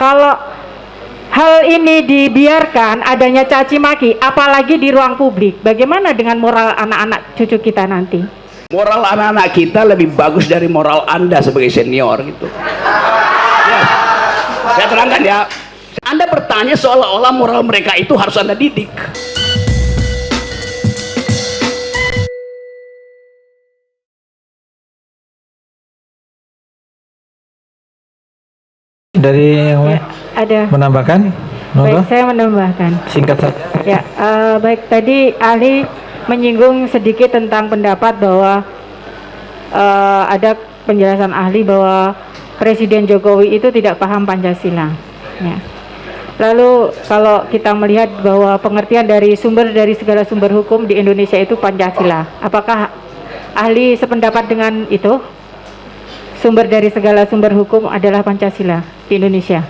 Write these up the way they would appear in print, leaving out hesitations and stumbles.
Kalau hal ini dibiarkan adanya caci maki, apalagi di ruang publik, bagaimana dengan moral anak-anak cucu kita nanti? Moral anak-anak kita lebih bagus dari moral Anda sebagai senior gitu. Ya, saya terangkan ya. Anda bertanya seolah-olah moral mereka itu harus Anda didik. Dari yang Ya, ada. menambahkan? Baik, saya menambahkan. Singkat saja. Ya, baik, tadi ahli menyinggung sedikit tentang pendapat bahwa ada penjelasan ahli bahwa Presiden Jokowi itu tidak paham Pancasila. Ya. Lalu kalau kita melihat bahwa pengertian dari segala sumber hukum di Indonesia itu Pancasila, apakah ahli sependapat dengan itu? Sumber dari segala sumber hukum adalah Pancasila di Indonesia.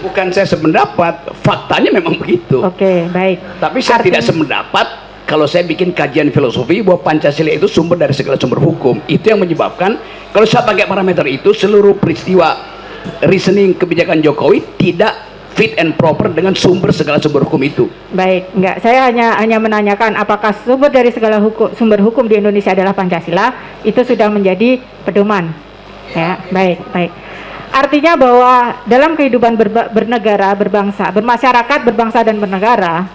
Bukan saya sependapat, faktanya memang begitu. Oke, baik. Tapi saya tidak sependapat kalau saya bikin kajian filosofi bahwa Pancasila itu sumber dari segala sumber hukum. Itu yang menyebabkan kalau saya pakai parameter itu, seluruh peristiwa reasoning kebijakan Jokowi tidak fit and proper dengan sumber segala sumber hukum itu. Baik, enggak. Saya hanya menanyakan apakah sumber dari segala sumber hukum di Indonesia adalah Pancasila, itu sudah menjadi pedoman. Ya, baik, baik. Artinya bahwa dalam kehidupan bernegara, berbangsa, bermasyarakat, berbangsa dan bernegara,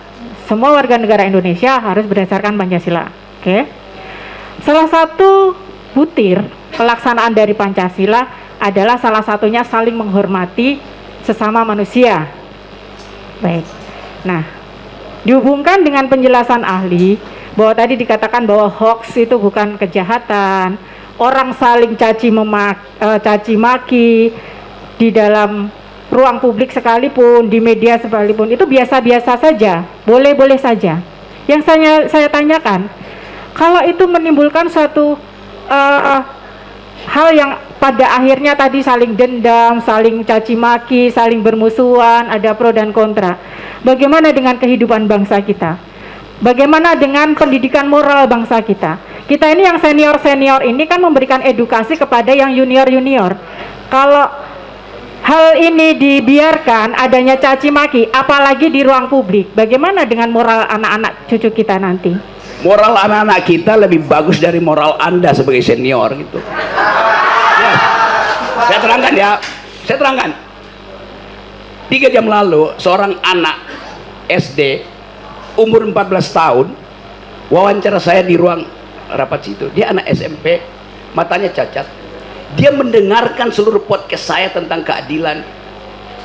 semua warga negara Indonesia harus berdasarkan Pancasila. Oke. Salah satu butir pelaksanaan dari Pancasila adalah salah satunya saling menghormati sesama manusia. Baik. Nah, dihubungkan dengan penjelasan ahli bahwa tadi dikatakan bahwa hoax itu bukan kejahatan, orang saling caci maki di dalam ruang publik sekalipun, di media sekalipun, itu biasa-biasa saja, boleh-boleh saja. Yang saya tanyakan, kalau itu menimbulkan suatu hal yang pada akhirnya tadi saling dendam, saling caci maki, saling bermusuhan, ada pro dan kontra. Bagaimana dengan kehidupan bangsa kita? Bagaimana dengan pendidikan moral bangsa kita? Kita ini yang senior-senior ini kan memberikan edukasi kepada yang junior-junior. Kalau hal ini dibiarkan adanya caci maki, apalagi di ruang publik, bagaimana dengan moral anak-anak cucu kita nanti? Moral anak-anak kita lebih bagus dari moral Anda sebagai senior gitu. Ya, saya terangkan ya. Saya terangkan. 3 jam lalu seorang anak SD umur 14 tahun wawancara saya di ruang rapat situ. Dia anak SMP, matanya cacat. Dia mendengarkan seluruh podcast saya tentang keadilan.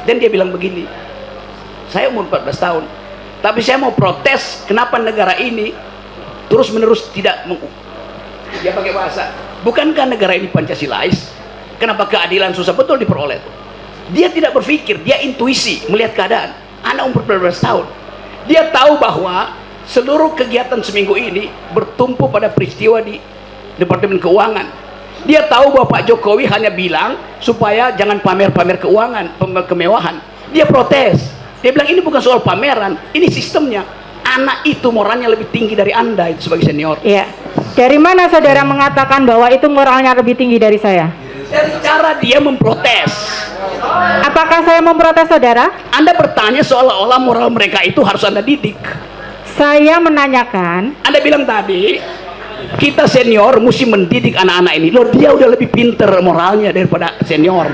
Dan dia bilang begini, saya umur 14 tahun, tapi saya mau protes kenapa negara ini terus menerus tidak dia pakai bahasa, bukankah negara ini Pancasilais? Kenapa keadilan susah betul diperoleh? Dia tidak berpikir, dia intuisi melihat keadaan. Anak umur 14 tahun, dia tahu bahwa seluruh kegiatan seminggu ini bertumpu pada peristiwa di Departemen Keuangan. Dia tahu bahwa Pak Jokowi hanya bilang supaya jangan pamer-pamer keuangan, kemewahan. Dia protes, dia bilang ini bukan soal pameran, ini sistemnya. Anak itu moralnya lebih tinggi dari Anda itu sebagai senior. Iya. Dari mana saudara mengatakan bahwa itu moralnya lebih tinggi dari saya? Dari cara dia memprotes. Apakah saya memprotes saudara? Anda bertanya seolah-olah moral mereka itu harus Anda didik. Saya menanyakan. Anda bilang tadi kita senior mesti mendidik anak-anak ini. Loh, dia udah lebih pinter moralnya daripada senior.